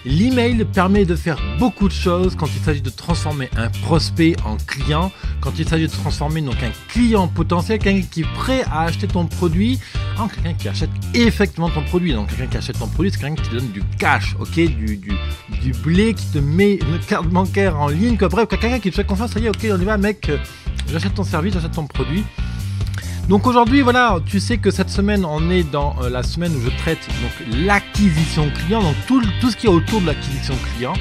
L'email permet de faire beaucoup de choses quand il s'agit de transformer un prospect en client, quand il s'agit de transformer donc un client potentiel, quelqu'un qui est prêt à acheter ton produit, en quelqu'un qui achète effectivement ton produit. Donc quelqu'un qui achète ton produit, c'est quelqu'un qui te donne du cash, ok, du blé, qui te met une carte bancaire en ligne, quoi. Bref, quelqu'un qui te fait confiance, ça y est, ok, on y va mec, j'achète ton service, j'achète ton produit. Donc aujourd'hui, voilà, tu sais que cette semaine, on est dans la semaine où je traite donc l'acquisition client, donc tout ce qui est autour de l'acquisition client.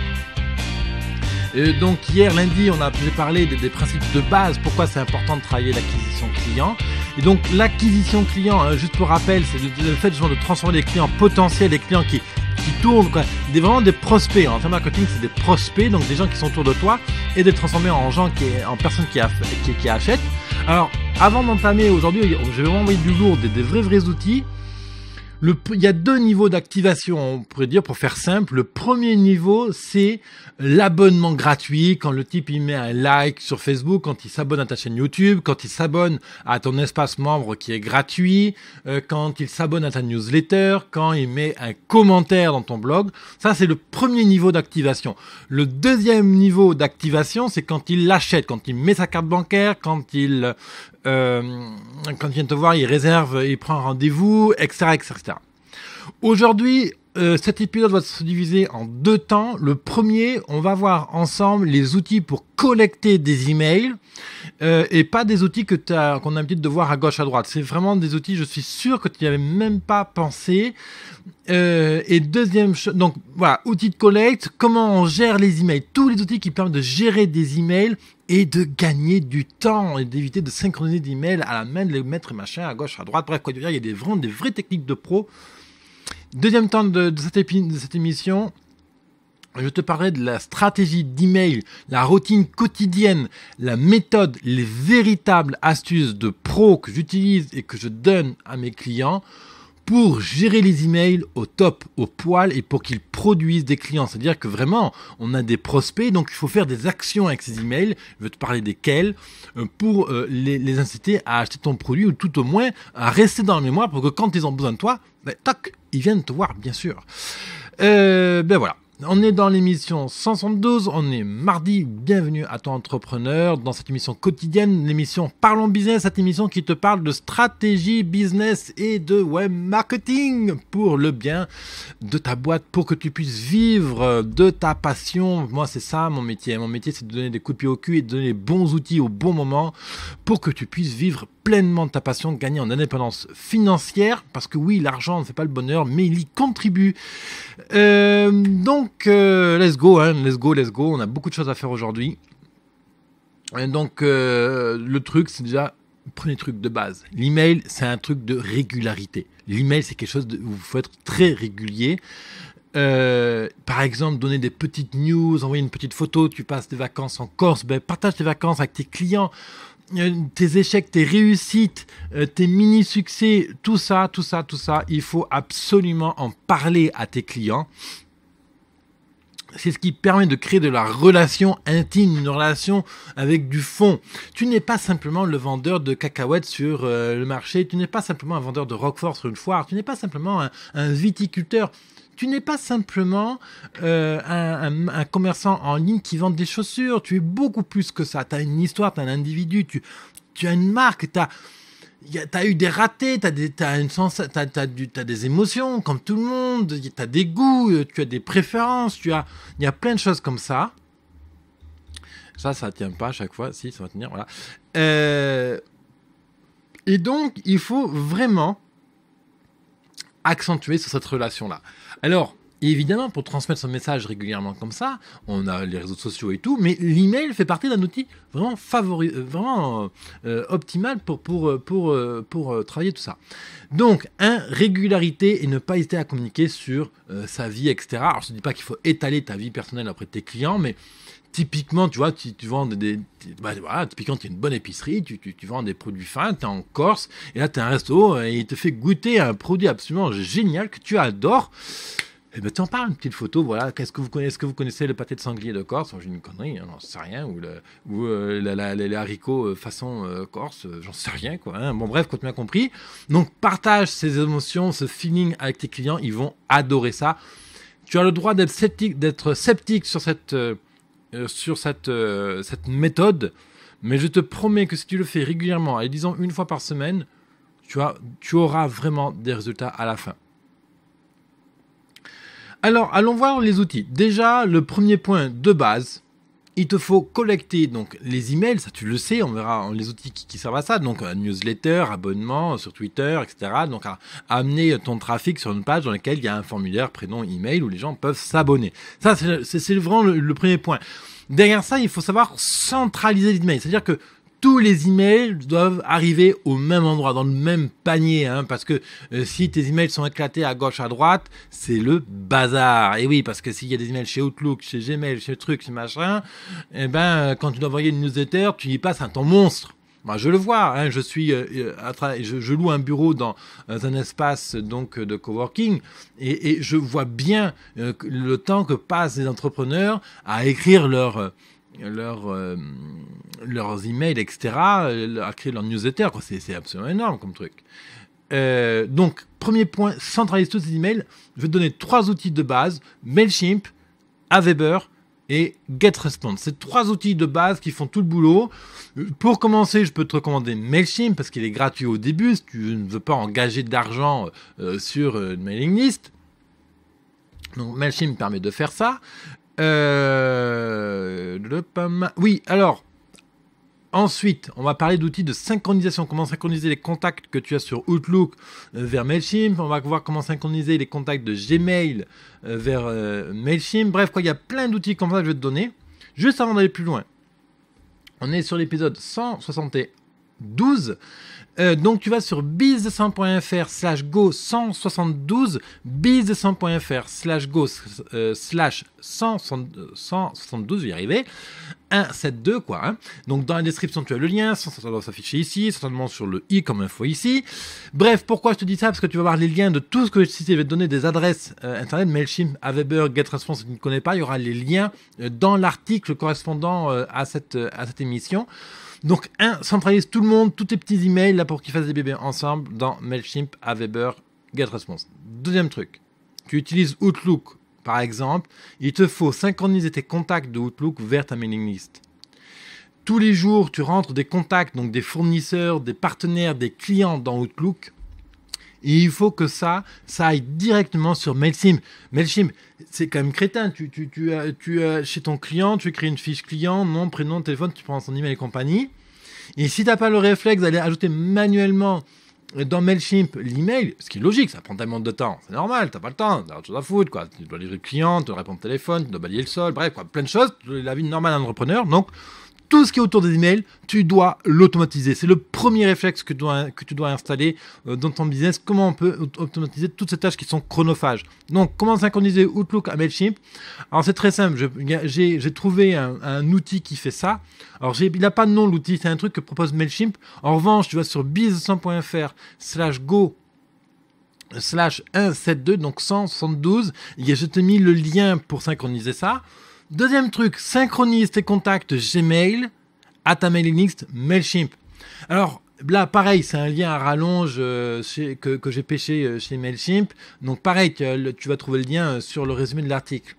Donc hier lundi, on a parlé des principes de base, pourquoi c'est important de travailler l'acquisition client. Et donc l'acquisition client, juste pour rappel, c'est le fait de transformer des clients potentiels, des clients qui tournent, quoi. Vraiment des prospects. En termes de marketing, c'est des prospects, donc des gens qui sont autour de toi, et de les transformer en personnes qui achètent. Alors, avant d'entamer aujourd'hui, je vais vraiment envoyer du lourd, des vrais outils. Il y a 2 niveaux d'activation, on pourrait dire, pour faire simple. Le premier niveau, c'est l'abonnement gratuit. Quand le type il met un like sur Facebook, quand il s'abonne à ta chaîne YouTube, quand il s'abonne à ton espace membre qui est gratuit, quand il s'abonne à ta newsletter, quand il met un commentaire dans ton blog. Ça, c'est le premier niveau d'activation. Le deuxième niveau d'activation, c'est quand il l'achète, quand il met sa carte bancaire, quand il vient te voir, il réserve, il prend un rendez-vous, etc. Aujourd'hui, cet épisode va se diviser en 2 temps. Le premier, on va voir ensemble les outils pour collecter des emails et pas des outils qu'on a l'habitude de voir à gauche, à droite. C'est vraiment des outils, je suis sûr que tu n'y avais même pas pensé. Et deuxième chose, donc voilà, outils de collecte, comment on gère les emails, tous les outils qui permettent de gérer des emails et de gagner du temps et d'éviter de synchroniser des emails à la main, de les mettre machin à gauche, à droite. Bref, quoi, il y a vraiment des vraies techniques de pro. Deuxième temps de cette émission, je te parlerai de la stratégie d'email, la routine quotidienne, la méthode, les véritables astuces de pro que j'utilise et que je donne à mes clients pour gérer les emails au top, au poil et pour qu'ils produisent des clients. C'est-à-dire que vraiment, on a des prospects, donc il faut faire des actions avec ces emails. Je vais te parler desquels pour les inciter à acheter ton produit ou tout au moins à rester dans la mémoire pour que quand ils ont besoin de toi, tac, ils viennent te voir, bien sûr. Voilà. On est dans l'émission 172, on est mardi, bienvenue à toi entrepreneur, dans cette émission quotidienne, l'émission Parlons Business, cette émission qui te parle de stratégie business et de web marketing pour le bien de ta boîte, pour que tu puisses vivre de ta passion. Moi c'est ça mon métier c'est de donner des coups de pied au cul et de donner les bons outils au bon moment pour que tu puisses vivre pleinement de ta passion, de gagner en indépendance financière, parce que oui, l'argent ne fait pas le bonheur, mais il y contribue. Donc, let's go, on a beaucoup de choses à faire aujourd'hui. Donc, le truc, c'est déjà, premier truc de base, l'email, c'est un truc de régularité. L'email, c'est quelque chose où il faut être très régulier. Par exemple, donner des petites news, envoyer une petite photo, tu passes des vacances en Corse, partage tes vacances avec tes clients, tes échecs, tes réussites, tes mini-succès, tout ça, il faut absolument en parler à tes clients. C'est ce qui permet de créer de la relation intime, une relation avec du fond. Tu n'es pas simplement le vendeur de cacahuètes sur le marché, tu n'es pas simplement un vendeur de roquefort sur une foire, tu n'es pas simplement un viticulteur. Tu n'es pas simplement un commerçant en ligne qui vend des chaussures. Tu es beaucoup plus que ça. Tu as une histoire, tu as un individu, tu as une marque, tu as eu des ratés, tu as des émotions comme tout le monde, tu as des goûts, tu as des préférences, il y a plein de choses comme ça. Ça ne tient pas à chaque fois. Si, ça va tenir, voilà. Et donc, il faut vraiment accentuer sur cette relation-là. Alors, évidemment, pour transmettre son message régulièrement comme ça, on a les réseaux sociaux et tout, mais l'email fait partie d'un outil vraiment optimal pour travailler tout ça. Donc, régularité et ne pas hésiter à communiquer sur sa vie, etc. Alors, je ne dis pas qu'il faut étaler ta vie personnelle auprès de tes clients, mais typiquement, tu vois, tu vends typiquement, tu as une bonne épicerie, tu vends des produits fins, tu es en Corse, et là, tu as un resto, et il te fait goûter un produit absolument génial que tu adores. Et ben, tu en parles, une petite photo, voilà, est-ce que vous connaissez le pâté de sanglier de Corse? J'ai une connerie, hein, j'en sais rien, ou les haricots façon Corse, j'en sais rien, quoi. Hein. Bon, bref, quand tu m'as compris. Donc, partage ces émotions, ce feeling avec tes clients, ils vont adorer ça. Tu as le droit d'être sceptique sur cette méthode, mais je te promets que si tu le fais régulièrement, et disons une fois par semaine, tu auras vraiment des résultats à la fin. Alors, allons voir les outils. Déjà, le premier point de base, il te faut collecter donc les emails, ça tu le sais, on verra les outils qui servent à ça, donc newsletter, abonnement sur Twitter, etc. Donc à amener ton trafic sur une page dans laquelle il y a un formulaire, prénom, email, où les gens peuvent s'abonner. Ça, c'est vraiment le premier point. Derrière ça, il faut savoir centraliser les emails, c'est-à-dire que tous les emails doivent arriver au même endroit, dans le même panier, hein, parce que si tes emails sont éclatés à gauche, à droite, c'est le bazar. Et oui, parce que s'il y a des emails chez Outlook, chez Gmail, chez truc, chez machin, eh ben, quand tu dois envoyer une newsletter, tu y passes un temps monstre. Moi, je le vois, hein, je loue un bureau dans un espace donc de coworking et je vois bien le temps que passent les entrepreneurs à écrire leurs emails, etc., à créer leur newsletter, quoi. C'est absolument énorme comme truc. Donc, premier point, centralise tous ces emails. Je vais te donner 3 outils de base, Mailchimp, Aweber et GetResponse. C'est 3 outils de base qui font tout le boulot. Pour commencer, je peux te recommander Mailchimp parce qu'il est gratuit au début, si tu ne veux pas engager d'argent sur une mailing list. Donc, Mailchimp permet de faire ça. Oui, alors, ensuite, on va parler d'outils de synchronisation. Comment synchroniser les contacts que tu as sur Outlook vers Mailchimp. On va voir comment synchroniser les contacts de Gmail vers Mailchimp. Bref, quoi, il y a plein d'outils comme ça que je vais te donner. Juste avant d'aller plus loin, on est sur l'épisode 172. Donc tu vas sur business100.fr/go 172, business100.fr/go /172, je vais y arriver, 172 quoi. Hein. Donc dans la description tu as le lien, ça doit s'afficher ici, certainement sur le i comme info ici. Bref, pourquoi je te dis ça? Parce que tu vas voir les liens de tout ce que je cite, je vais te donner des adresses internet, Mailchimp, Aweber, GetResponse, si tu ne connais pas, il y aura les liens dans l'article correspondant à cette émission. Donc, centralise tout le monde, tous tes petits emails là pour qu'ils fassent des bébés ensemble dans Mailchimp, Aweber, GetResponse. Deuxième truc, tu utilises Outlook par exemple, il te faut synchroniser tes contacts de Outlook vers ta mailing list. Tous les jours, tu rentres des contacts, donc des fournisseurs, des partenaires, des clients dans Outlook. Et il faut que ça aille directement sur Mailchimp. Mailchimp, c'est quand même crétin. Tu as chez ton client, tu crées une fiche client, nom, prénom, téléphone, tu prends son email et compagnie. Et si tu n'as pas le réflexe d'aller ajouter manuellement dans Mailchimp l'email, ce qui est logique, ça prend tellement de temps, c'est normal, tu n'as pas le temps, tu as autre chose à foutre, quoi. Tu dois lire le client, tu dois répondre au téléphone, tu dois balayer le sol, bref, quoi, plein de choses, la vie normale d'un entrepreneur. Donc, tout ce qui est autour des emails, tu dois l'automatiser. C'est le premier réflexe que tu dois installer dans ton business. Comment on peut automatiser toutes ces tâches qui sont chronophages. Donc, comment synchroniser Outlook à Mailchimp? Alors, c'est très simple. J'ai trouvé un outil qui fait ça. Alors, il n'a pas de nom, l'outil. C'est un truc que propose Mailchimp. En revanche, tu vas sur business100.fr/go /172, donc 172. Je t'ai mis le lien pour synchroniser ça. Deuxième truc, synchronise tes contacts Gmail à ta mailing list Mailchimp. Alors là, pareil, c'est un lien à rallonge que j'ai pêché chez Mailchimp. Donc pareil, tu vas trouver le lien sur le résumé de l'article.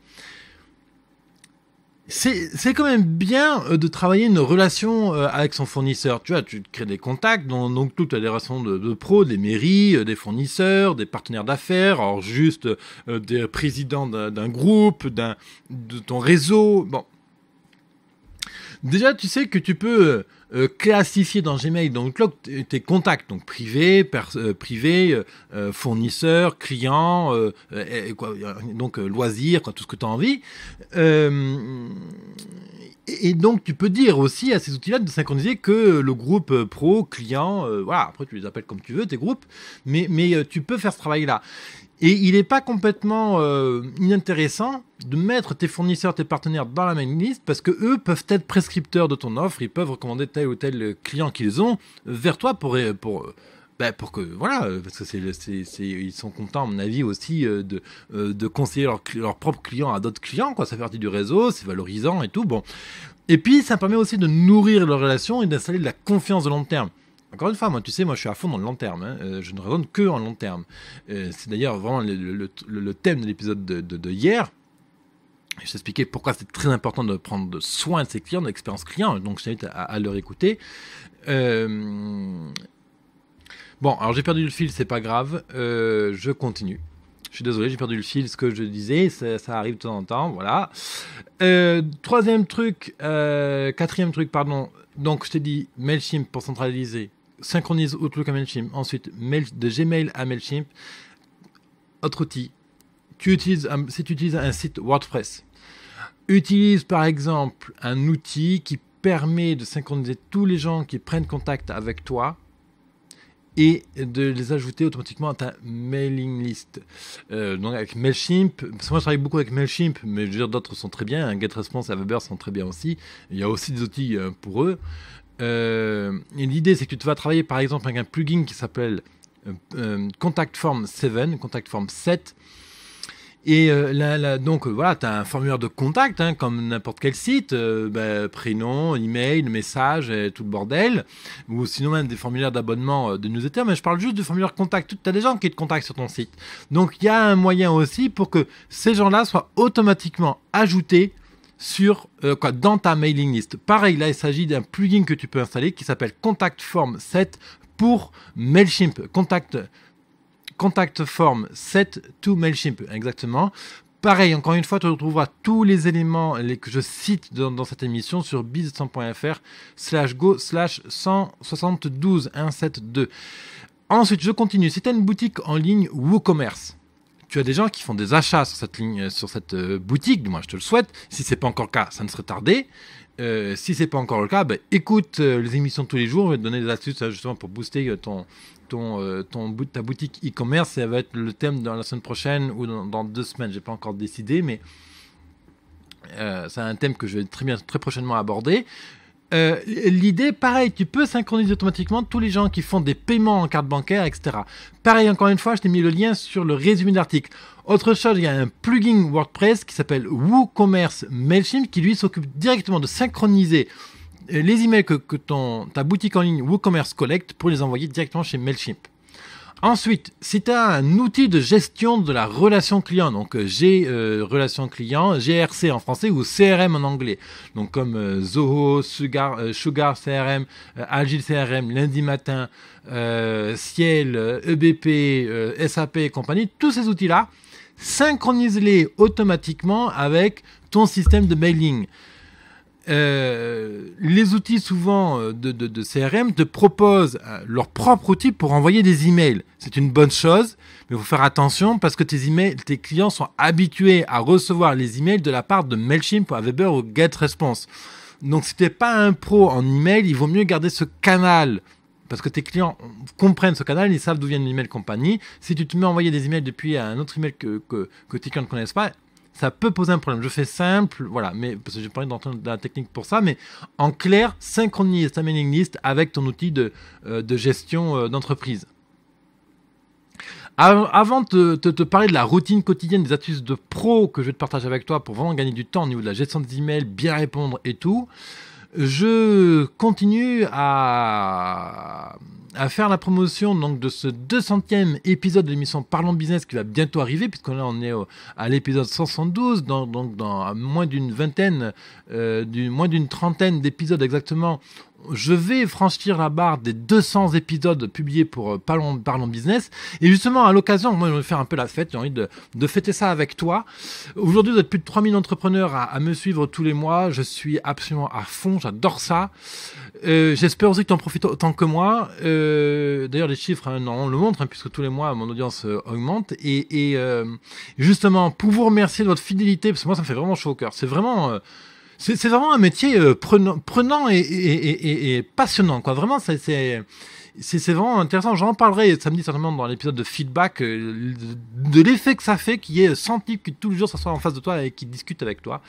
C'est quand même bien de travailler une relation avec son fournisseur. Tu vois, tu crées des contacts, donc tu as des relations de pros, des mairies, des fournisseurs, des partenaires d'affaires, alors juste des présidents d'un groupe, de ton réseau. Bon. Déjà, tu sais que tu peux classifier dans Gmail, dans Outlook, tes contacts, donc privés, fournisseurs, clients, donc loisirs, quoi, tout ce que tu as envie. Et donc, tu peux dire aussi à ces outils-là de synchroniser que le groupe pro, client, voilà, après tu les appelles comme tu veux, tes groupes, mais tu peux faire ce travail-là. Et il n'est pas complètement inintéressant de mettre tes fournisseurs, tes partenaires dans la mailing list parce que eux peuvent être prescripteurs de ton offre, ils peuvent recommander tel ou tel client qu'ils ont vers toi pour que voilà, parce que ils sont contents à mon avis aussi de conseiller leurs propres clients à d'autres clients, quoi. Ça fait partie du réseau, c'est valorisant et tout. Bon, et puis ça permet aussi de nourrir leur relation et d'installer de la confiance de long terme. Encore une fois, moi, tu sais, moi, je suis à fond dans le long terme. Hein. Je ne raisonne que en long terme. C'est d'ailleurs vraiment le thème de l'épisode de hier. Je t'expliquais pourquoi c'est très important de prendre soin de ses clients, de l'expérience client. Donc, je t'invite à leur écouter. Bon, alors j'ai perdu le fil, c'est pas grave. Je continue. Je suis désolé, j'ai perdu le fil, ce que je disais, ça arrive de temps en temps, voilà. Quatrième truc, donc je t'ai dit MailChimp pour centraliser, synchronise Outlook à MailChimp, ensuite de Gmail à MailChimp. Autre outil, si tu utilises un site WordPress, utilise par exemple un outil qui permet de synchroniser tous les gens qui prennent contact avec toi et de les ajouter automatiquement à ta mailing list. Donc avec MailChimp, parce que moi je travaille beaucoup avec MailChimp, mais je veux dire d'autres sont très bien, GetResponse et Aweber sont très bien aussi. Il y a aussi des outils pour eux. Et l'idée c'est que tu vas travailler par exemple avec un plugin qui s'appelle Contact Form 7. Et donc voilà, tu as un formulaire de contact, hein, comme n'importe quel site, prénom, email, message, tout le bordel, ou sinon même des formulaires d'abonnement de newsletter, mais je parle juste de formulaire contact. Tu as des gens qui te contactent sur ton site. Donc il y a un moyen aussi pour que ces gens-là soient automatiquement ajoutés dans ta mailing list. Pareil, là il s'agit d'un plugin que tu peux installer qui s'appelle Contact Form 7 pour MailChimp. Contact Form 7 to MailChimp, exactement. Pareil, encore une fois, tu retrouveras tous les éléments que je cite dans cette émission sur business.fr/go/172. Ensuite, je continue. Si tu as une boutique en ligne WooCommerce, tu as des gens qui font des achats sur cette boutique, du moins je te le souhaite. Si ce n'est pas encore le cas, ça ne serait tardé. Si ce n'est pas encore le cas, écoute les émissions de tous les jours. Je vais te donner des astuces justement pour booster ta boutique e-commerce. Ça va être le thème dans la semaine prochaine ou dans 2 semaines. Je n'ai pas encore décidé, mais c'est un thème que je vais très prochainement aborder. L'idée, pareil, tu peux synchroniser automatiquement tous les gens qui font des paiements en carte bancaire, etc. Pareil, encore une fois, je t'ai mis le lien sur le résumé de l'article. Autre chose, il y a un plugin WordPress qui s'appelle WooCommerce MailChimp qui lui s'occupe directement de synchroniser les emails que ta boutique en ligne WooCommerce collecte pour les envoyer directement chez MailChimp. Ensuite, si tu as un outil de gestion de la relation client, donc relation client, GRC en français ou CRM en anglais, donc comme Zoho, Sugar CRM, Agile CRM, Lundi Matin, Ciel, EBP, SAP et compagnie, tous ces outils-là, synchronise-les automatiquement avec ton système de mailing. Les outils souvent de CRM te proposent leur propre outil pour envoyer des emails. C'est une bonne chose, mais il faut faire attention parce que tes clients sont habitués à recevoir les emails de la part de MailChimp, Aweber ou GetResponse. Donc si tu n'es pas un pro en email, il vaut mieux garder ce canal parce que tes clients comprennent ce canal, ils savent d'où vient l'email compagnie. Si tu te mets à envoyer des emails depuis un autre email que tes clients ne connaissent pas, ça peut poser un problème. Je fais simple, voilà, mais parce que j'ai parlé de la technique pour ça, mais en clair, synchronise ta mailing list avec ton outil de gestion d'entreprise. Avant de te parler de la routine quotidienne des astuces de pro que je vais te partager avec toi pour vraiment gagner du temps au niveau de la gestion des emails, bien répondre et tout, je continue à faire la promotion donc de ce 200e épisode de l'émission Parlons Business qui va bientôt arriver, puisque là on est à l'épisode 172, donc dans moins d'une trentaine d'épisodes exactement. Je vais franchir la barre des 200 épisodes publiés pour Parlons Business. Et justement, à l'occasion, moi, je vais faire un peu la fête. J'ai envie de fêter ça avec toi. Aujourd'hui, vous êtes plus de 3000 entrepreneurs à me suivre tous les mois. Je suis absolument à fond. J'adore ça. J'espère aussi que tu en profites autant que moi. D'ailleurs, les chiffres, on le montre, puisque tous les mois, mon audience augmente. Et justement, pour vous remercier de votre fidélité, parce que moi, ça me fait vraiment chaud au cœur. C'est vraiment... C'est vraiment un métier prenant et passionnant, quoi. Vraiment, c'est vraiment intéressant. J'en parlerai samedi certainement dans l'épisode de feedback de l'effet que ça fait qu'il y ait 100 types qui tous les jours s'assoient en face de toi et qui discutent avec toi.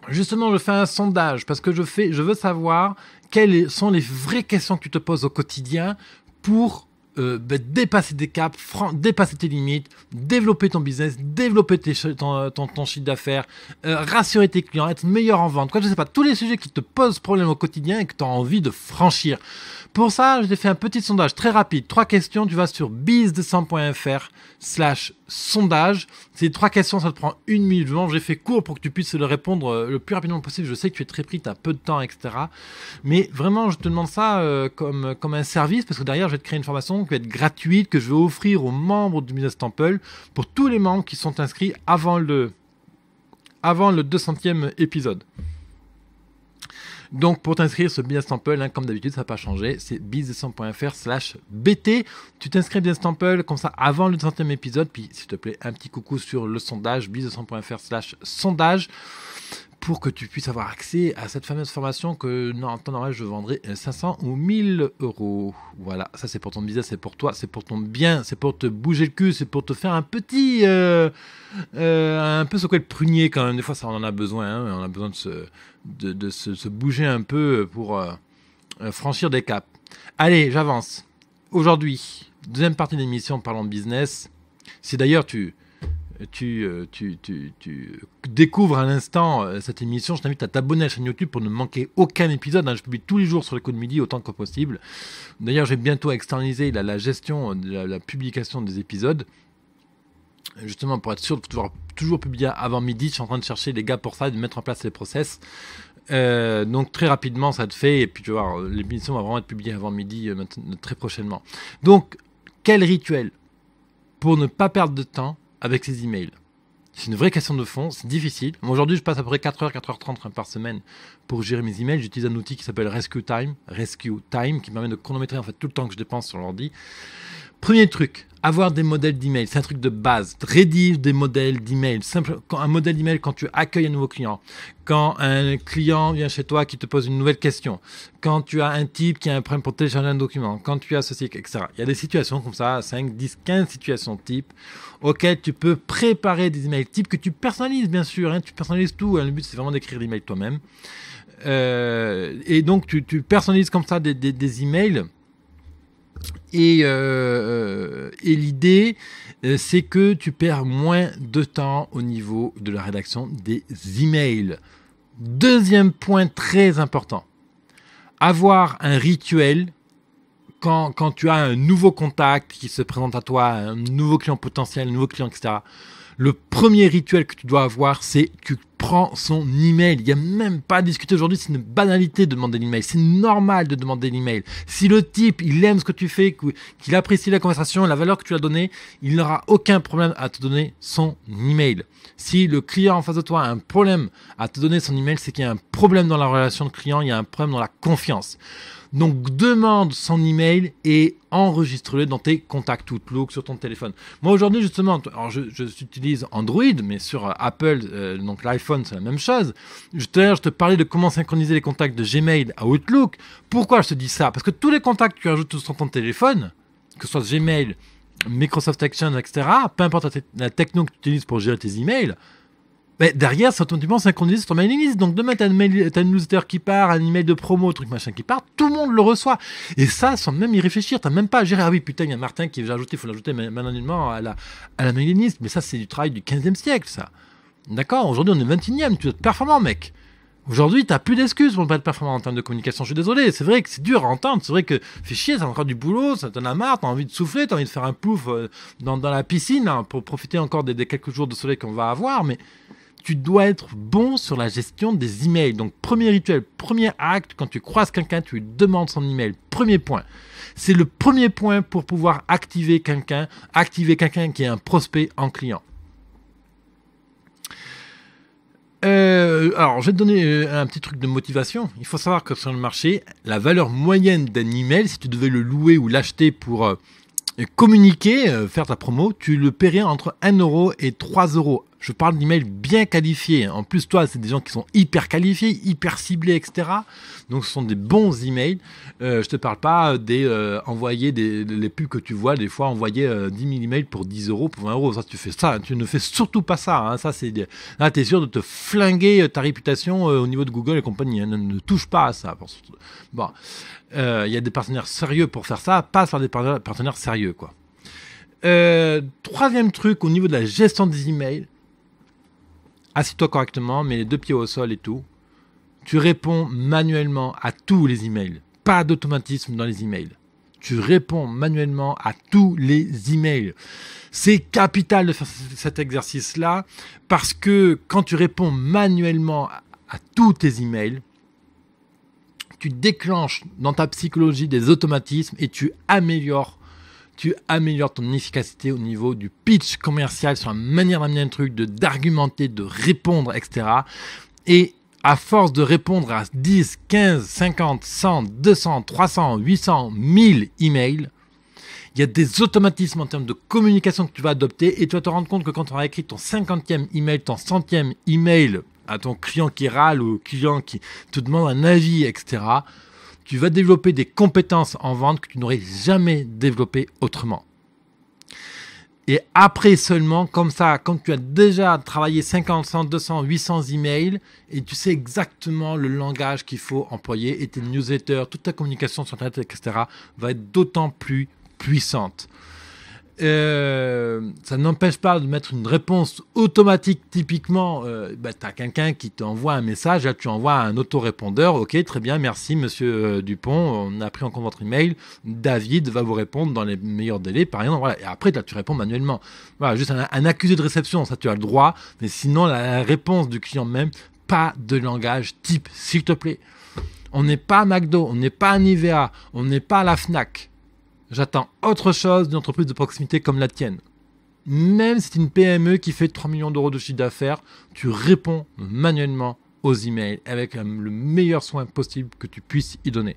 Justement, je fais un sondage parce que je veux savoir quelles sont les vraies questions que tu te poses au quotidien pour dépasser des caps, dépasser tes limites, développer ton business, développer ton chiffre d'affaires, rassurer tes clients, être meilleur en vente. Quoi, je sais pas, tous les sujets qui te posent problème au quotidien et que tu as envie de franchir. Pour ça, je t'ai fait un petit sondage très rapide. 3 questions, tu vas sur biz200.fr/sondage. Ces 3 questions, ça te prend 1 minute. J'ai fait court pour que tu puisses le répondre le plus rapidement possible. Je sais que tu es très pris, tu as peu de temps, etc. Mais vraiment, je te demande ça comme un service parce que derrière, je vais te créer une formation qui va être gratuite, que je vais offrir aux membres du Business Temple pour tous les membres qui sont inscrits avant le 200e épisode. Donc, pour t'inscrire sur Business Temple, comme d'habitude, ça n'a pas changé. C'est biz200.fr/bt. Tu t'inscris à Business Temple comme ça avant le 200e épisode. Puis, s'il te plaît, un petit coucou sur le sondage, biz200.fr/sondage. Pour que tu puisses avoir accès à cette fameuse formation que, en temps normal, je vendrai 500 ou 1000 euros. Voilà, ça c'est pour ton business, c'est pour toi, c'est pour ton bien, c'est pour te bouger le cul, c'est pour te faire un petit... un peu secouer le prunier quand même. Des fois, ça on en a besoin, hein, on a besoin de se bouger un peu pour franchir des caps. Allez, j'avance. Aujourd'hui, deuxième partie de l'émission, parlons de business. Si d'ailleurs tu découvres à l'instant cette émission, je t'invite à t'abonner à la chaîne YouTube pour ne manquer aucun épisode. Je publie tous les jours sur les coups de midi autant que possible. D'ailleurs, j'ai bientôt externalisé la gestion de la publication des épisodes. Justement, pour être sûr de pouvoir toujours publier avant midi, je suis en train de chercher les gars pour ça et de mettre en place les process. Donc très rapidement, ça te fait. Et puis tu vas voir, l'émission va vraiment être publiée avant midi très prochainement. Donc, quel rituel pour ne pas perdre de temps avec ces emails? C'est une vraie question de fond, c'est difficile. Moi, aujourd'hui, je passe à peu près 4h, 4h30 par semaine pour gérer mes emails. J'utilise un outil qui s'appelle Rescue Time, qui me permet de chronométrer en fait tout le temps que je dépense sur l'ordi. Premier truc, avoir des modèles d'email, c'est un truc de base. Rédige des modèles d'email. Un modèle d'email quand tu accueilles un nouveau client, quand un client vient chez toi qui te pose une nouvelle question, quand tu as un type qui a un problème pour télécharger un document, quand tu as ceci, etc. Il y a des situations comme ça, 5, 10, 15 situations types auxquelles tu peux préparer des emails types que tu personnalises bien sûr. Tu personnalises tout. Le but c'est vraiment d'écrire l'email toi-même. Et donc tu personnalises comme ça des emails. Et l'idée, c'est que tu perds moins de temps au niveau de la rédaction des emails. Deuxième point très important, avoir un rituel quand tu as un nouveau contact qui se présente à toi, un nouveau client potentiel, un nouveau client, etc. Le premier rituel que tu dois avoir, c'est tu prends son email. Il n'y a même pas à discuter aujourd'hui, c'est une banalité de demander l'email. C'est normal de demander l'email. Si le type, il aime ce que tu fais, qu'il apprécie la conversation, la valeur que tu as donnée, il n'aura aucun problème à te donner son email. Si le client en face de toi a un problème à te donner son email, c'est qu'il y a un problème dans la relation de client, il y a un problème dans la confiance. Donc, demande son email et enregistre-le dans tes contacts Outlook sur ton téléphone. Moi, aujourd'hui, justement, alors je utilise Android, mais sur Apple, donc l'iPhone, c'est la même chose. D'ailleurs, je te parlais de comment synchroniser les contacts de Gmail à Outlook. Pourquoi je te dis ça? Parce que tous les contacts que tu ajoutes sur ton téléphone, que ce soit Gmail, Microsoft Action, etc., peu importe la techno que tu utilises pour gérer tes emails, mais derrière, c'est automatiquement synchronisé sur ton mailing list. Donc demain, tu as une newsletter qui part, un email de promo, truc machin qui part, tout le monde le reçoit. Et ça, sans même y réfléchir, tu n'as même pas à gérer. Ah oui, putain, il y a Martin qui est déjà ajouté, il faut l'ajouter manuellement à la mailing list. Mais ça, c'est du travail du 15e siècle, ça. D'accord? Aujourd'hui, on est 21e, tu dois être performant, mec. Aujourd'hui, tu n'as plus d'excuses pour ne pas être performant en termes de communication. Je suis désolé, c'est vrai que c'est dur à entendre. C'est vrai que fais chier, ça a encore du boulot, ça t'en a marre, tu as envie de souffler, tu as envie de faire un pouf dans la piscine hein, pour profiter encore des quelques jours de soleil qu'on va avoir. Mais tu dois être bon sur la gestion des emails. Donc, premier rituel, premier acte, quand tu croises quelqu'un, tu lui demandes son email. Premier point. C'est le premier point pour pouvoir activer quelqu'un qui est un prospect en client. Alors, je vais te donner un petit truc de motivation. Il faut savoir que sur le marché, la valeur moyenne d'un email, si tu devais le louer ou l'acheter pour communiquer, faire ta promo, tu le paierais entre 1 euro et 3 euros. Je parle d'emails bien qualifiés. En plus, toi, c'est des gens qui sont hyper qualifiés, hyper ciblés, etc. Donc, ce sont des bons emails. Je te parle pas envoyer les pubs que tu vois, des fois, envoyer 10 000 emails pour 10 euros, pour 20 euros. Ça, tu fais ça. Tu ne fais surtout pas ça. Hein. Ça, là, tu es sûr de te flinguer ta réputation au niveau de Google et compagnie. Hein. Ne touche pas à ça. Bon. Y a des partenaires sérieux pour faire ça. Passe par des partenaires sérieux, quoi. Troisième truc, au niveau de la gestion des emails, assis-toi correctement, mets les 2 pieds au sol et tout. Tu réponds manuellement à tous les emails. Pas d'automatisme dans les emails. Tu réponds manuellement à tous les emails. C'est capital de faire cet exercice-là parce que quand tu réponds manuellement à tous tes emails, tu déclenches dans ta psychologie des automatismes et tu améliores ton efficacité au niveau du pitch commercial, sur la manière d'amener un truc, d'argumenter, de répondre, etc. Et à force de répondre à 10, 15, 50, 100, 200, 300, 800, 1000 emails, il y a des automatismes en termes de communication que tu vas adopter et tu vas te rendre compte que quand tu auras écrit ton 50e email, ton 100e email à ton client qui râle ou au client qui te demande un avis, etc., tu vas développer des compétences en vente que tu n'aurais jamais développées autrement. Et après seulement, comme ça, quand tu as déjà travaillé 50, 100, 200, 800 emails, et tu sais exactement le langage qu'il faut employer, et tes newsletters, toute ta communication sur Internet, etc., va être d'autant plus puissante. Ça n'empêche pas de mettre une réponse automatique. Typiquement, tu as quelqu'un qui t'envoie un message, là tu envoies un autorépondeur. Ok, très bien, merci monsieur Dupont, on a pris en compte votre email. David va vous répondre dans les meilleurs délais, par exemple. Voilà. Et après, là, tu réponds manuellement. Voilà, juste un accusé de réception, ça tu as le droit. Mais sinon, la réponse du client même, pas de langage type, s'il te plaît. On n'est pas à McDo, on n'est pas à Nivea, on n'est pas à la Fnac. J'attends autre chose d'une entreprise de proximité comme la tienne. Même si c'est une PME qui fait 3 millions d'euros de chiffre d'affaires, tu réponds manuellement aux emails avec le meilleur soin possible que tu puisses y donner.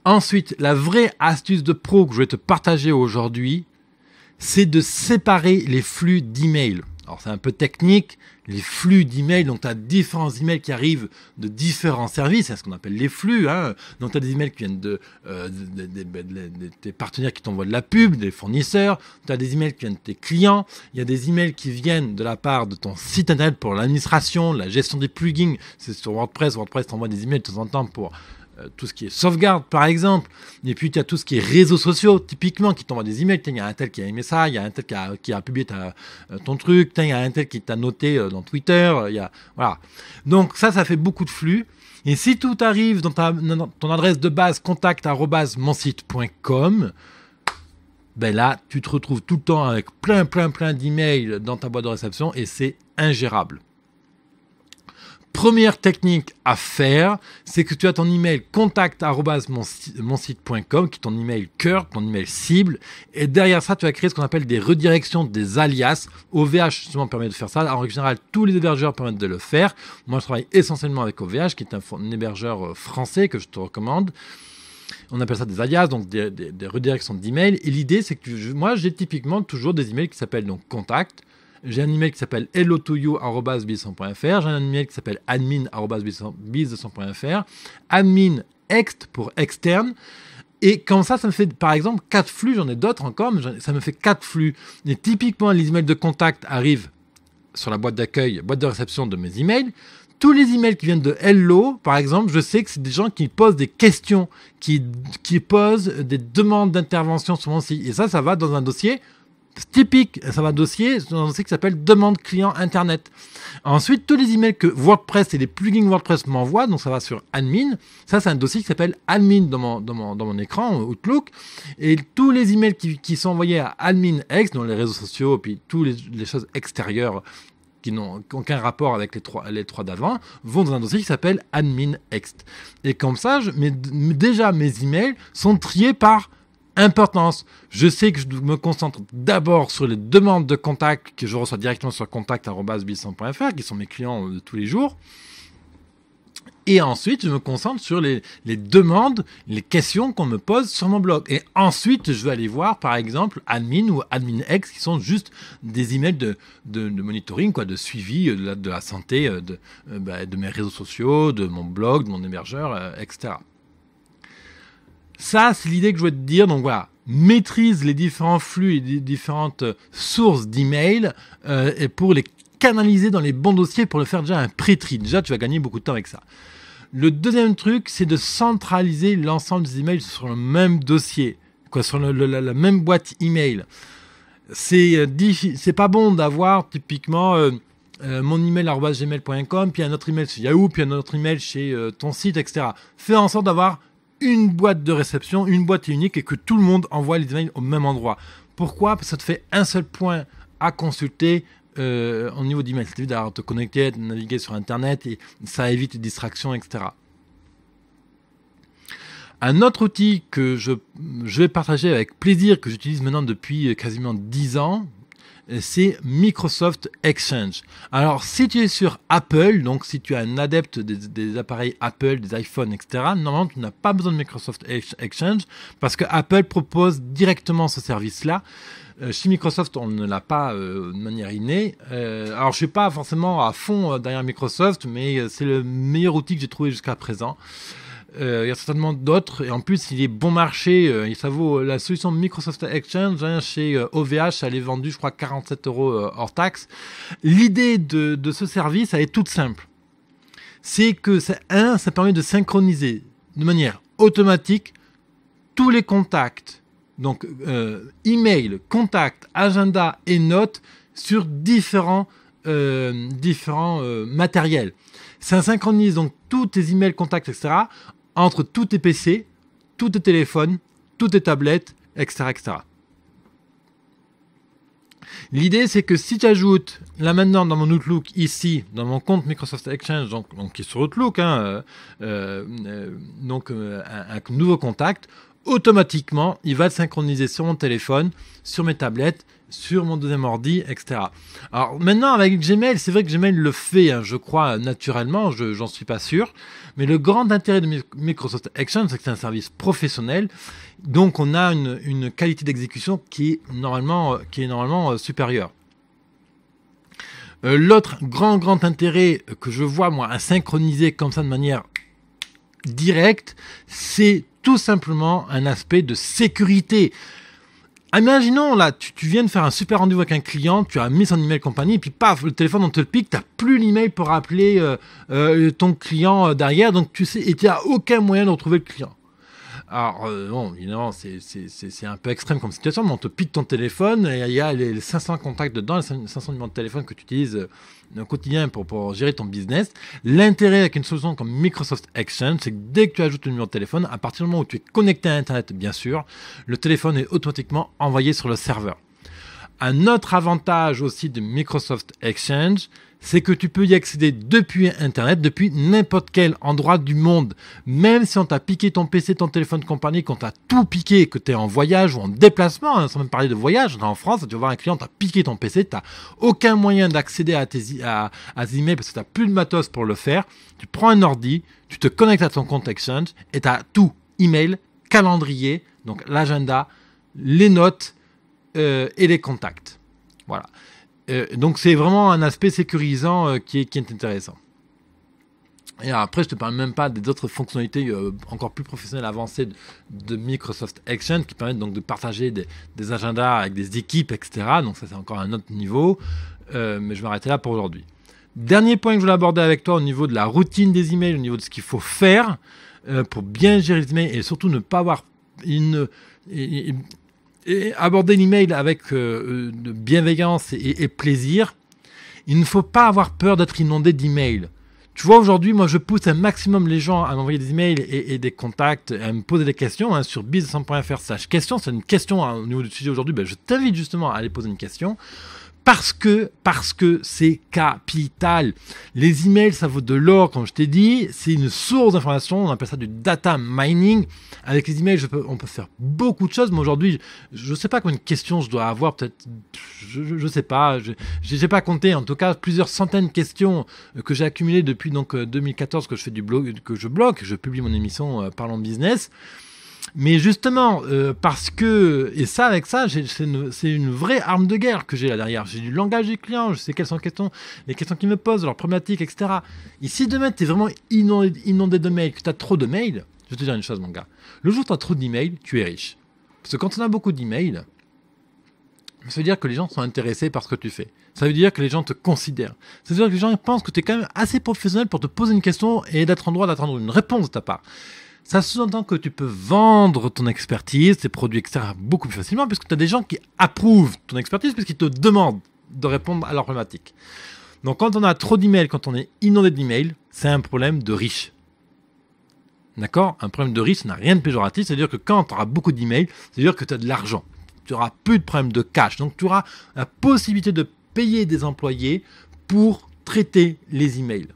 Ensuite, la vraie astuce de pro que je vais te partager aujourd'hui, c'est de séparer les flux d'emails. Alors c'est un peu technique, les flux d'emails, donc tu as différents emails qui arrivent de différents services, c'est ce qu'on appelle les flux, hein. Donc tu as des emails qui viennent de tes partenaires qui t'envoient de la pub, des fournisseurs, tu as des emails qui viennent de tes clients, il y a des emails qui viennent de la part de ton site internet pour l'administration, la gestion des plugins, c'est sur WordPress t'envoie des emails de temps en temps pour tout ce qui est sauvegarde par exemple, et puis tu as tout ce qui est réseaux sociaux typiquement qui t'envoie des emails. Il y a un tel qui a aimé ça, il y a un tel qui a publié ton truc, il y a un tel qui t'a noté dans Twitter, voilà. Donc ça fait beaucoup de flux. Et si tout arrive dans ton adresse de base contact@monsite.com, ben là tu te retrouves tout le temps avec plein d'emails dans ta boîte de réception et c'est ingérable. Première technique à faire, c'est que tu as ton email contact@monsite.com qui est ton email cœur, ton email cible, et derrière ça, tu vas créer ce qu'on appelle des redirections, des alias. OVH justement permet de faire ça. En général, tous les hébergeurs permettent de le faire. Moi, je travaille essentiellement avec OVH, qui est un hébergeur français que je te recommande. On appelle ça des alias, donc des redirections d'emails. Et l'idée, c'est que moi, j'ai typiquement toujours des emails qui s'appellent donc contact. J'ai un email qui s'appelle hellotoyou@business100.fr. J'ai un email qui s'appelle admin@business100.fr. Admin ext pour externe. Et comme ça me fait par exemple 4 flux. J'en ai d'autres encore, mais ça me fait 4 flux. Et typiquement, les emails de contact arrivent sur la boîte d'accueil, boîte de réception de mes emails. Tous les emails qui viennent de Hello, par exemple, je sais que c'est des gens qui posent des questions, qui posent des demandes d'intervention sur mon site. Et ça va dans un dossier typique, ça va dans un dossier qui s'appelle demande client internet. Ensuite, tous les emails que WordPress et les plugins WordPress m'envoient, donc ça va sur admin. Ça, c'est un dossier qui s'appelle admin dans mon écran Outlook. Et tous les emails qui sont envoyés à adminx, dans les réseaux sociaux, puis toutes les choses extérieures qui n'ont aucun rapport avec les trois d'avant, vont dans un dossier qui s'appelle adminx. Et comme ça, déjà mes emails sont triés par importance. Je sais que je me concentre d'abord sur les demandes de contact que je reçois directement sur contact@business100.fr, qui sont mes clients de tous les jours. Et ensuite, je me concentre sur les demandes, les questions qu'on me pose sur mon blog. Et ensuite, je vais aller voir, par exemple, admin ou adminx, qui sont juste des emails de monitoring, quoi, de suivi de la santé de mes réseaux sociaux, de mon blog, de mon hébergeur, etc. Ça, c'est l'idée que je voulais te dire. Donc voilà, maîtrise les différents flux et les différentes sources d'emails et pour les canaliser dans les bons dossiers pour le faire déjà un pré-tri. Déjà, tu vas gagner beaucoup de temps avec ça. Le deuxième truc, c'est de centraliser l'ensemble des emails sur le même dossier, sur la même boîte email. C'est pas bon d'avoir typiquement mon email @gmail.com, puis un autre email chez Yahoo, puis un autre email chez ton site, etc. Fais en sorte d'avoir une boîte de réception, une boîte unique et que tout le monde envoie les emails au même endroit. Pourquoi ? Parce que ça te fait un seul point à consulter au niveau d'email. C'est évident d'avoir te connecter, de naviguer sur Internet et ça évite les distractions, etc. Un autre outil que je vais partager avec plaisir, que j'utilise maintenant depuis quasiment 10 ans, c'est Microsoft Exchange. Alors, si tu es sur Apple, donc si tu es un adepte des appareils Apple, des iPhones, etc., normalement, tu n'as pas besoin de Microsoft Exchange parce que Apple propose directement ce service-là. Chez Microsoft, on ne l'a pas de manière innée. Alors, je ne suis pas forcément à fond derrière Microsoft, mais c'est le meilleur outil que j'ai trouvé jusqu'à présent. Il y a certainement d'autres, et en plus, il est bon marché. Et ça vaut la solution Microsoft Exchange chez OVH, elle est vendue, je crois, 47 € hors taxe. L'idée de ce service, elle est toute simple. C'est que, ça permet de synchroniser de manière automatique tous les contacts. Donc, email, contacts, agenda et notes sur différents matériels. Ça synchronise donc tous tes emails, contacts, etc. entre tous tes PC, tous tes téléphones, toutes tes tablettes, etc., etc. L'idée, c'est que si tu ajoutes, là maintenant dans mon Outlook, ici, dans mon compte Microsoft Exchange, donc qui est sur Outlook, un nouveau contact, automatiquement, il va le synchroniser sur mon téléphone, sur mes tablettes, sur mon deuxième ordi, etc. Alors maintenant, avec Gmail, c'est vrai que Gmail le fait, je crois, naturellement, j'en suis pas sûr, mais le grand intérêt de Microsoft Exchange, c'est que c'est un service professionnel, donc on a une qualité d'exécution qui est normalement supérieure. L'autre grand intérêt que je vois, moi, à synchroniser comme ça de manière directe, c'est tout simplement un aspect de sécurité. Imaginons, là, tu viens de faire un super rendez-vous avec un client, tu as mis son email compagnie, et puis paf, le téléphone, on te le pique, tu n'as plus l'email pour appeler ton client derrière, donc tu sais, et tu n'as aucun moyen de retrouver le client. Alors, bon, évidemment, c'est un peu extrême comme situation, mais on te pique ton téléphone, et il y a les 500 contacts dedans, les 500 numéros de téléphone que tu utilises au quotidien pour gérer ton business. L'intérêt avec une solution comme Microsoft Exchange, c'est que dès que tu ajoutes le numéro de téléphone, à partir du moment où tu es connecté à Internet, bien sûr, le téléphone est automatiquement envoyé sur le serveur. Un autre avantage aussi de Microsoft Exchange, c'est que tu peux y accéder depuis Internet, depuis n'importe quel endroit du monde. Même si on t'a piqué ton PC, ton téléphone de compagnie, qu'on t'a tout piqué, que tu es en voyage ou en déplacement, sans même parler de voyage, en France, tu vas voir un client, t'as piqué ton PC, tu n'as aucun moyen d'accéder à tes emails parce que tu n'as plus de matos pour le faire. Tu prends un ordi, tu te connectes à ton compte Exchange et tu as tout, email, calendrier, donc l'agenda, les notes et les contacts. Voilà. Donc c'est vraiment un aspect sécurisant qui est intéressant. Et après, je te parle même pas des autres fonctionnalités encore plus professionnelles avancées de Microsoft Exchange qui permettent donc de partager des agendas avec des équipes, etc. Donc ça, c'est encore un autre niveau. Mais je vais m'arrêter là pour aujourd'hui. Dernier point que je voulais aborder avec toi au niveau de la routine des emails, au niveau de ce qu'il faut faire pour bien gérer les emails et surtout ne pas avoir et aborder l'email avec de bienveillance et plaisir. Il ne faut pas avoir peur d'être inondé d'emails. Tu vois, aujourd'hui, moi, je pousse un maximum les gens à m'envoyer des emails et des contacts, à me poser des questions sur business100.fr/questions. C'est une question au niveau du sujet aujourd'hui. Je t'invite justement à aller poser une question Parce que c'est capital. Les emails, ça vaut de l'or, comme je t'ai dit. C'est une source d'information. On appelle ça du data mining. Avec les emails, on peut faire beaucoup de choses. Mais aujourd'hui, je ne sais pas combien de questions je dois avoir. Peut-être, je sais pas. Je n'ai pas compté. En tout cas, plusieurs centaines de questions que j'ai accumulées depuis donc 2014 que je fais du blog, que je publie mon émission Parlons Business. Mais justement, parce que, et ça, avec ça, c'est une vraie arme de guerre que j'ai là derrière. J'ai du langage du client, je sais quelles sont les questions qu'ils me posent, leurs problématiques, etc. Et si demain, tu es vraiment inondé de mails, que tu as trop de mails, je vais te dire une chose, mon gars. Le jour où tu as trop d'emails, tu es riche. Parce que quand on a beaucoup d'emails, ça veut dire que les gens sont intéressés par ce que tu fais. Ça veut dire que les gens te considèrent. Ça veut dire que les gens pensent que tu es quand même assez professionnel pour te poser une question et d'être en droit d'attendre une réponse de ta part. Ça sous-entend que tu peux vendre ton expertise, tes produits, etc. beaucoup plus facilement, puisque tu as des gens qui approuvent ton expertise, puisqu'ils te demandent de répondre à leurs problématiques. Donc quand on a trop d'emails, quand on est inondé d'emails, c'est un problème de riche. D'accord ? Un problème de riche, ça n'a rien de péjoratif, c'est-à-dire que quand tu auras beaucoup d'emails, c'est-à-dire que tu as de l'argent. Tu n'auras plus de problème de cash. Donc tu auras la possibilité de payer des employés pour traiter les emails.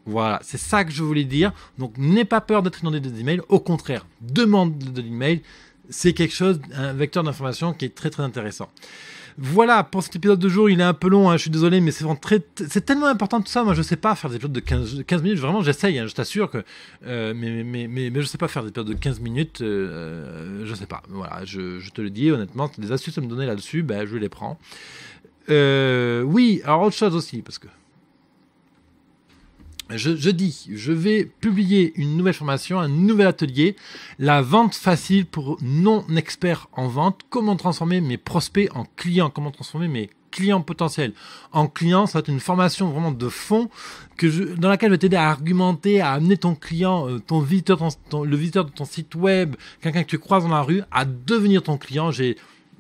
Voilà, c'est ça que je voulais dire. Donc, n'aie pas peur d'être inondé des emails. Au contraire, demande de l'email. C'est quelque chose, un vecteur d'information qui est très très intéressant. Voilà, pour cet épisode de jour, il est un peu long, hein, je suis désolé, mais c'est tellement important tout ça. Moi, je sais pas faire des épisodes de 15 minutes. Vraiment, j'essaye, hein, je t'assure que. Mais je sais pas faire des épisodes de 15 minutes. Je sais pas. Voilà, je te le dis honnêtement, des astuces à me donner là-dessus, ben, je les prends. Oui, alors autre chose aussi, parce que. Je vais publier une nouvelle formation, un nouvel atelier, la vente facile pour non-experts en vente, comment transformer mes prospects en clients, comment transformer mes clients potentiels en clients. Ça va être une formation vraiment de fond dans laquelle je vais t'aider à argumenter, à amener ton client, le visiteur de ton site web, quelqu'un que tu croises dans la rue, à devenir ton client.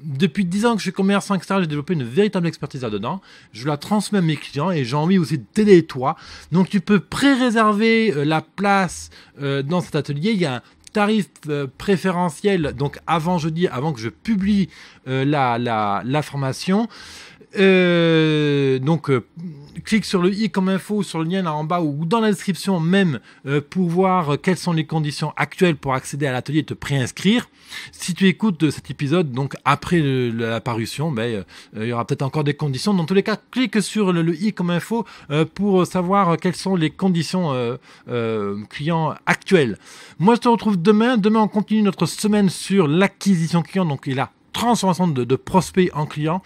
Depuis 10 ans que je suis commerçant, etc., j'ai développé une véritable expertise là-dedans. Je la transmets à mes clients et j'ai envie aussi de t'aider toi. Donc tu peux pré-réserver la place dans cet atelier. Il y a un tarif préférentiel, donc avant jeudi, avant que je publie la formation. Donc clique sur le i comme info, sur le lien là en bas ou dans la description même pour voir quelles sont les conditions actuelles pour accéder à l'atelier et te préinscrire. Si tu écoutes cet épisode donc après la parution, il y aura peut-être encore des conditions. Dans tous les cas, clique sur le i comme info pour savoir quelles sont les conditions clients actuelles. Moi je te retrouve demain. Demain on continue notre semaine sur l'acquisition client, donc il a transformation de prospects en clients.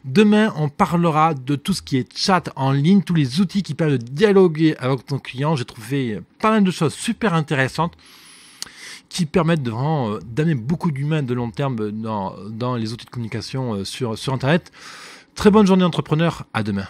Demain, on parlera de tout ce qui est chat en ligne, tous les outils qui permettent de dialoguer avec ton client. J'ai trouvé pas mal de choses super intéressantes qui permettent vraiment d'amener beaucoup d'humains de long terme dans les outils de communication sur Internet. Très bonne journée entrepreneur, à demain.